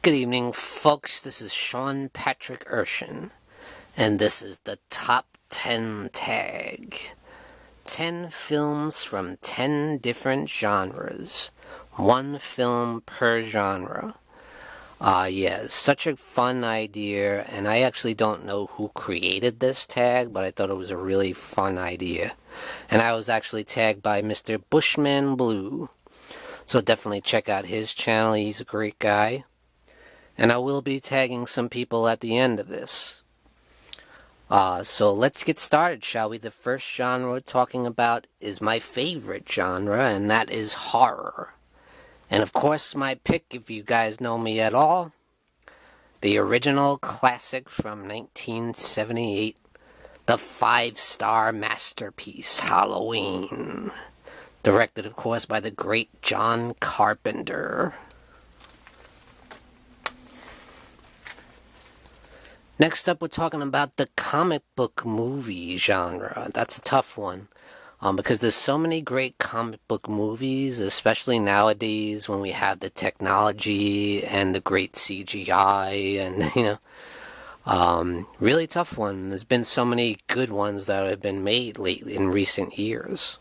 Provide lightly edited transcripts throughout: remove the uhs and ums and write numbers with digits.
Good evening, folks. This is Sean Patrick Urshan, and this is the Top 10 Tag. 10 films from 10 different genres. One film per genre. Such a fun idea, and I actually don't know who created this tag, but I thought it was a really fun idea. And I was actually tagged by Mr. Bushman Blue. So definitely check out his channel. He's a great guy. And I will be tagging some people at the end of this. So let's get started, shall we? The first genre we're talking about is my favorite genre, and that is horror. And of course, my pick, if you guys know me at all, the original classic from 1978, the 5-star masterpiece, Halloween. Directed, of course, by the great John Carpenter. Next up, we're talking about the comic book movie genre. That's a tough one, because there's so many great comic book movies, especially nowadays when we have the technology and the great CGI, and, really tough one. There's been so many good ones that have been made lately in recent years.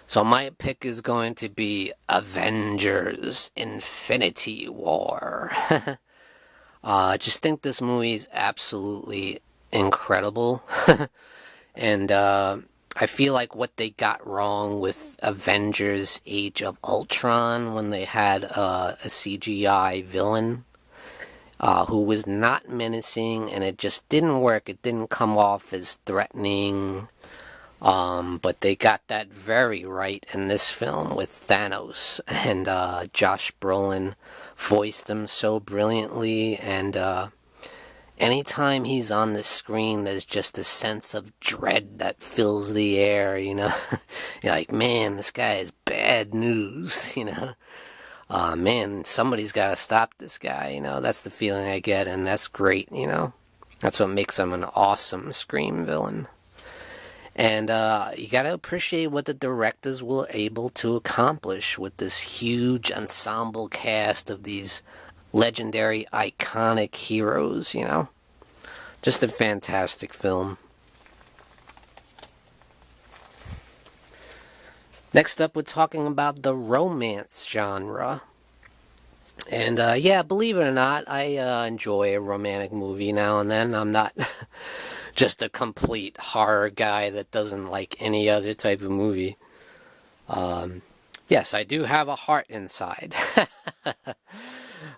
So my pick is going to be Avengers: Infinity War. I just think this movie is absolutely incredible. And I feel like what they got wrong with Avengers: Age of Ultron, when they had a CGI villain who was not menacing, and it just didn't work. It didn't come off as threatening. But they got that very right in this film with Thanos, and Josh Brolin voiced him so brilliantly, and anytime he's on the screen, there's just a sense of dread that fills the air, You're like, man, this guy is bad news, Man, somebody's got to stop this guy, That's the feeling I get, and that's great, That's what makes him an awesome Scream villain. And you got to appreciate what the directors were able to accomplish with this huge ensemble cast of these legendary, iconic heroes, Just a fantastic film. Next up, we're talking about the romance genre. And believe it or not, I enjoy a romantic movie now and then. I'm not just a complete horror guy that doesn't like any other type of movie. Yes, I do have a heart inside.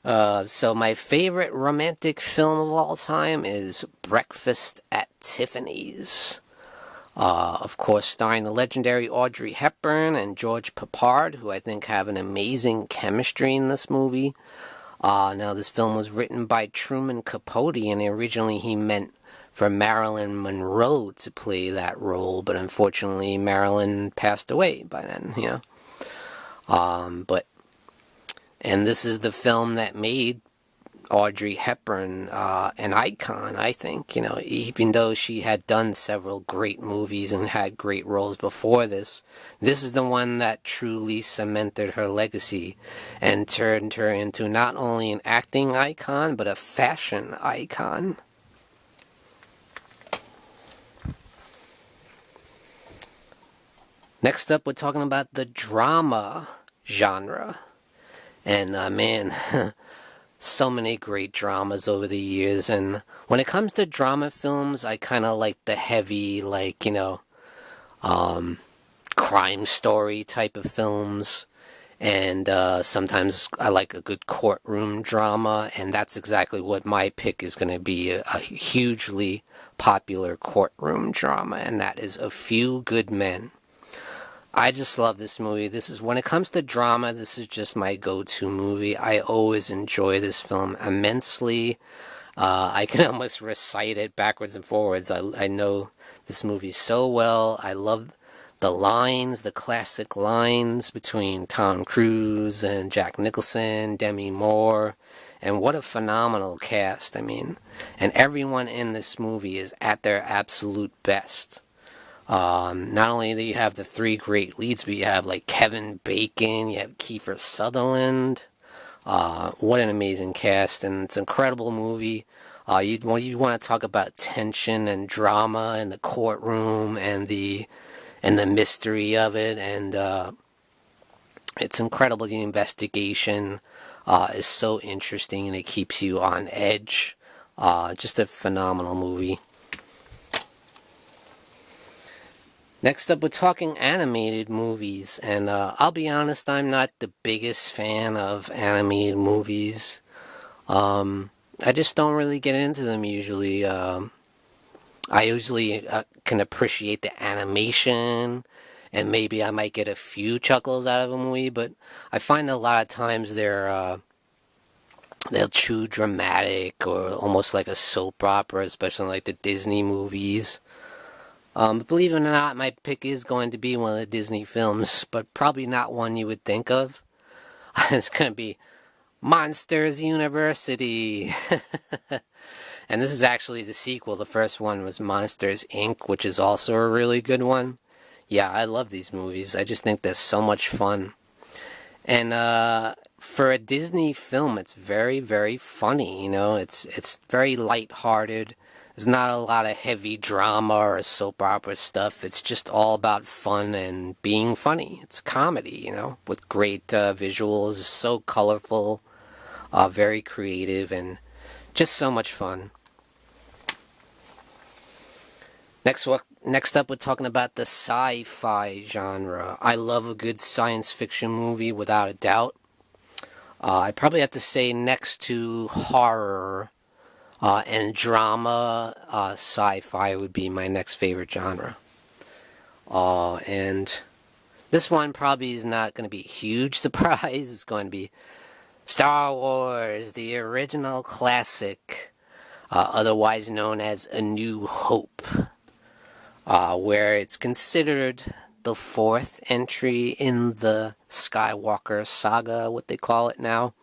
So my favorite romantic film of all time is Breakfast at Tiffany's. Of course, starring the legendary Audrey Hepburn and George Peppard, who I think have an amazing chemistry in this movie. Now, this film was written by Truman Capote, and originally he meant for Marilyn Monroe to play that role, but unfortunately Marilyn passed away by then, And this is the film that made Audrey Hepburn an icon, I think, even though she had done several great movies and had great roles before this. This is the one that truly cemented her legacy and turned her into not only an acting icon, but a fashion icon. Next up, we're talking about the drama genre. And, man, so many great dramas over the years. And when it comes to drama films, I kind of like the heavy, crime story type of films. And sometimes I like a good courtroom drama. And that's exactly what my pick is going to be, a hugely popular courtroom drama. And that is A Few Good Men. I just love this movie. When it comes to drama, this is just my go-to movie. I always enjoy this film immensely. I can almost recite it backwards and forwards. I know this movie so well. I love the lines, the classic lines between Tom Cruise and Jack Nicholson, Demi Moore, and what a phenomenal cast, and everyone in this movie is at their absolute best. Not only do you have the three great leads, but you have Kevin Bacon, you have Kiefer Sutherland, What an amazing cast, and it's an incredible movie. You want to talk about tension and drama in the courtroom and the mystery of it, and it's incredible. The investigation is so interesting, and it keeps you on edge. Just a phenomenal movie. Next up, we're talking animated movies, and I'll be honest, I'm not the biggest fan of animated movies. I just don't really get into them usually. I usually can appreciate the animation, and maybe I might get a few chuckles out of a movie, but I find a lot of times they're too dramatic or almost like a soap opera, especially like the Disney movies. But believe it or not, my pick is going to be one of the Disney films, but probably not one you would think of. It's going to be Monsters University. And this is actually the sequel. The first one was Monsters, Inc., which is also a really good one. Yeah, I love these movies. I just think they're so much fun. And for a Disney film, it's very, very funny. It's very lighthearted. There's not a lot of heavy drama or soap opera stuff. It's just all about fun and being funny. It's comedy, with great visuals. It's so colorful, very creative, and just so much fun. Next up, we're talking about the sci-fi genre. I love a good science fiction movie, without a doubt. I probably have to say next to horror and drama, sci-fi would be my next favorite genre. And this one probably is not going to be a huge surprise. It's going to be Star Wars, the original classic, otherwise known as A New Hope, where it's considered the fourth entry in the Skywalker saga, what they call it now.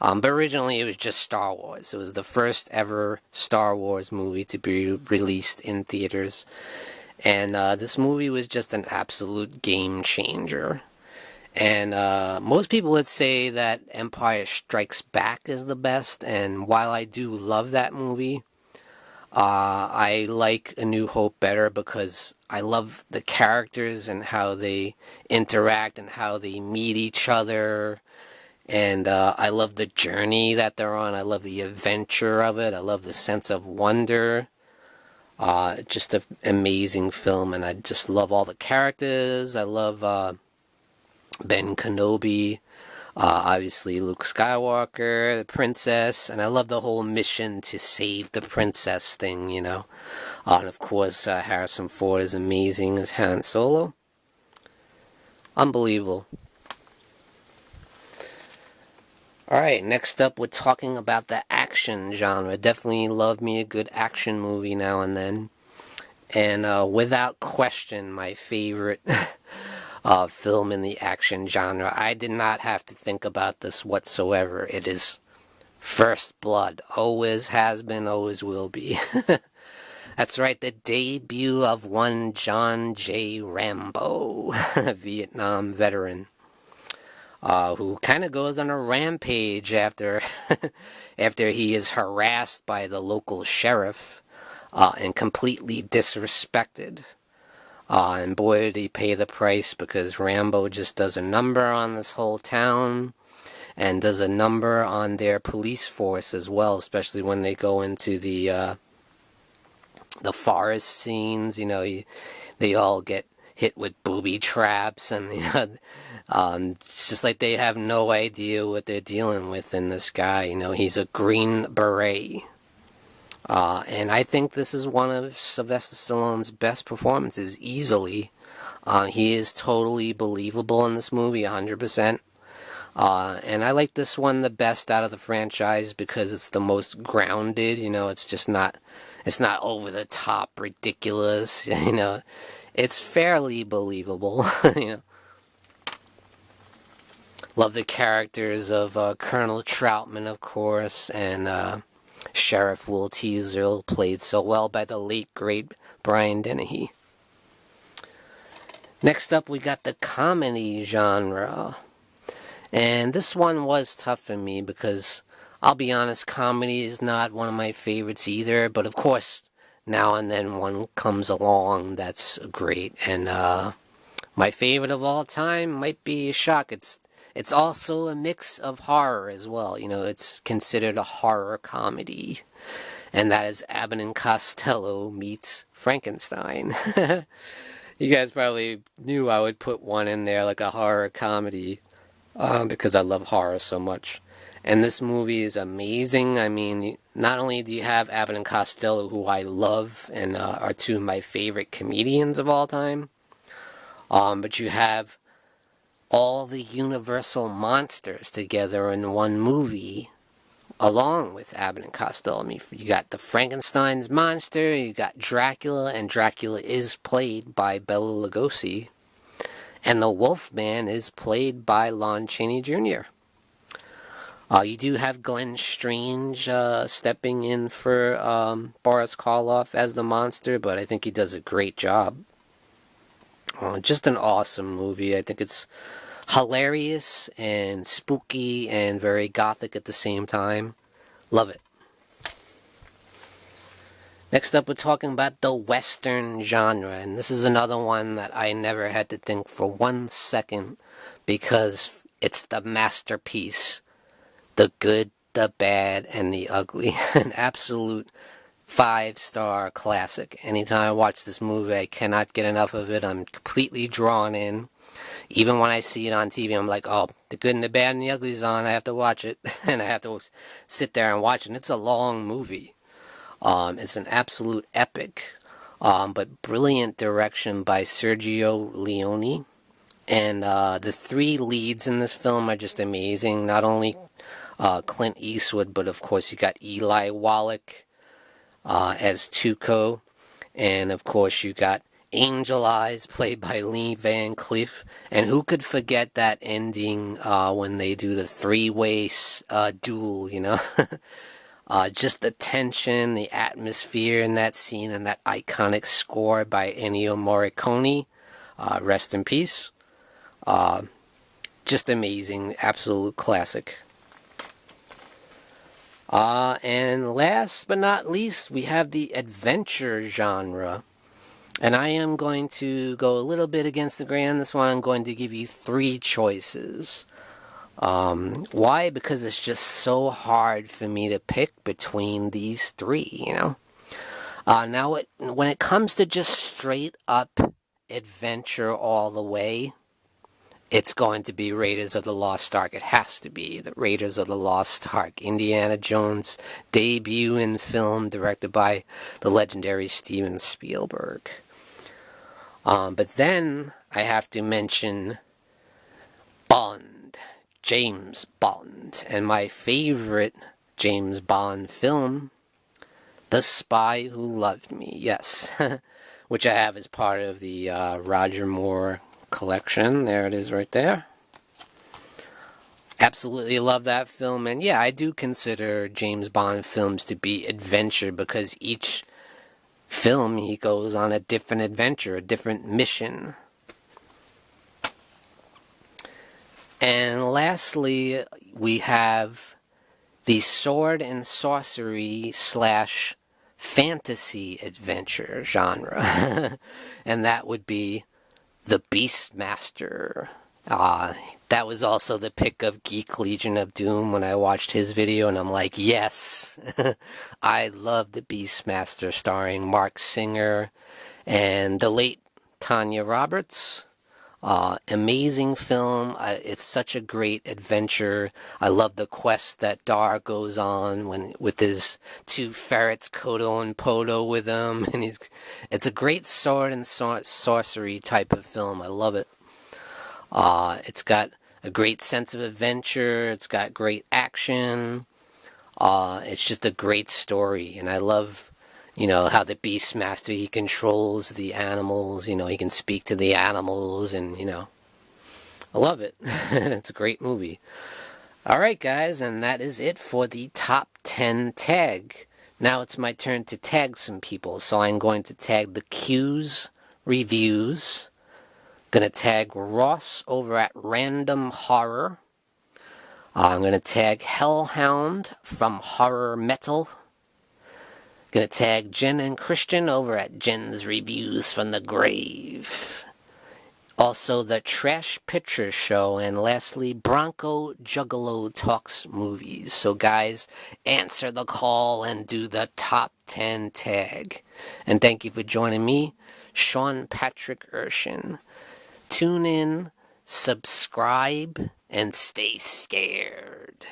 But originally it was just Star Wars. It was the first ever Star Wars movie to be released in theaters. And this movie was just an absolute game changer. And most people would say that Empire Strikes Back is the best. And while I do love that movie, I like A New Hope better because I love the characters and how they interact and how they meet each other. And I love the journey that they're on. I love the adventure of it. I love the sense of wonder. Just an amazing film, and I just love all the characters. I love Ben Kenobi, obviously Luke Skywalker, the princess, and I love the whole mission to save the princess thing, and of course, Harrison Ford is amazing as Han Solo. Unbelievable. Alright, next up we're talking about the action genre. Definitely love me a good action movie now and then. And without question, my favorite film in the action genre. I did not have to think about this whatsoever. It is First Blood. Always has been, always will be. That's right, the debut of one John J. Rambo, a Vietnam veteran. Who kind of goes on a rampage after after he is harassed by the local sheriff and completely disrespected. And boy, did he pay the price, because Rambo just does a number on this whole town and does a number on their police force as well, especially when they go into the forest scenes. They all get hit with booby traps, and it's just like they have no idea what they're dealing with in this guy. He's a Green Beret, and I think this is one of Sylvester Stallone's best performances, easily. He is totally believable in this movie, 100%. And I like this one the best out of the franchise because it's the most grounded. It's just not, it's not over the top ridiculous. It's fairly believable. Love the characters of Colonel Troutman, of course, and Sheriff Will Teasdale, played so well by the late, great Brian Dennehy. Next up, we got the comedy genre. And this one was tough for me because, I'll be honest, comedy is not one of my favorites either. But of course, now and then one comes along that's great. And my favorite of all time might be a shock. It's also a mix of horror as well. You know, it's considered a horror comedy. And that is Abbott and Costello meets Frankenstein. You guys probably knew I would put one in there, like a horror comedy, because I love horror so much. And this movie is amazing. I mean, not only do you have Abbott and Costello, who I love and are two of my favorite comedians of all time, but you have all the Universal monsters together in one movie, along with Abbott and Costello. I mean, you got the Frankenstein's monster, you got Dracula, and Dracula is played by Bela Lugosi, and the Wolfman is played by Lon Chaney Jr. You do have Glenn Strange stepping in for Boris Karloff as the monster, but I think he does a great job. Just an awesome movie. I think it's hilarious and spooky and very gothic at the same time. Love it. Next up, we're talking about the Western genre, and this is another one that I never had to think for 1 second because it's the masterpiece. The Good, the Bad, and the Ugly. An absolute 5-star classic. Anytime I watch this movie, I cannot get enough of it. I'm completely drawn in. Even when I see it on TV, I'm like, oh, The Good and the Bad and the Ugly is on. I have to watch it. And I have to sit there and watch it. And it's a long movie. It's an absolute epic. But brilliant direction by Sergio Leone. And the three leads in this film are just amazing. Not only Clint Eastwood, but of course you got Eli Wallach as Tuco, and of course you got Angel Eyes played by Lee Van Cleef, and who could forget that ending when they do the three-way duel, you know? Just the tension, the atmosphere in that scene, and that iconic score by Ennio Morricone, rest in peace. Just amazing, absolute classic. And last but not least, we have the adventure genre. And I am going to go a little bit against the grain on this one. I'm going to give you 3 choices. Why? Because it's just so hard for me to pick between these 3, you know? Now, when it comes to just straight up adventure all the way, it's going to be Raiders of the Lost Ark. It has to be the Raiders of the Lost Ark. Indiana Jones' debut in film, directed by the legendary Steven Spielberg. But then I have to mention Bond, James Bond, and my favorite James Bond film, The Spy Who Loved Me. Yes, which I have as part of the Roger Moore collection. There it is right there. Absolutely love that film. And yeah, I do consider James Bond films to be adventure because each film he goes on a different adventure, a different mission. And lastly, we have the sword and sorcery / fantasy adventure genre. And that would be the Beastmaster. That was also the pick of Geek Legion of Doom when I watched his video, and I'm like, yes! I love the Beastmaster, starring Mark Singer and the late Tanya Roberts. Amazing film. It's such a great adventure. I love the quest that Dar goes on with his 2 ferrets, Kodo and Podo, with him, and it's a great sword and sorcery type of film. I love it. It's got a great sense of adventure. It's got great action. It's just a great story, and I love, you know, how the Beastmaster, he controls the animals, you know, he can speak to the animals, and, you know, I love it. It's a great movie. Alright, guys, and that is it for the top 10 tag. Now it's my turn to tag some people, so I'm going to tag the Q's Reviews. Gonna tag Ross over at Random Horror. I'm going to tag Hellhound from Horror Metal. Going to tag Jen and Christian over at Jen's Reviews from the Grave. Also, the Trash Picture Show, and lastly, Bronco Juggalo Talks Movies. So guys, answer the call and do the top 10 tag. And thank you for joining me, Sean Patrick Urshan. Tune in, subscribe, and stay scared.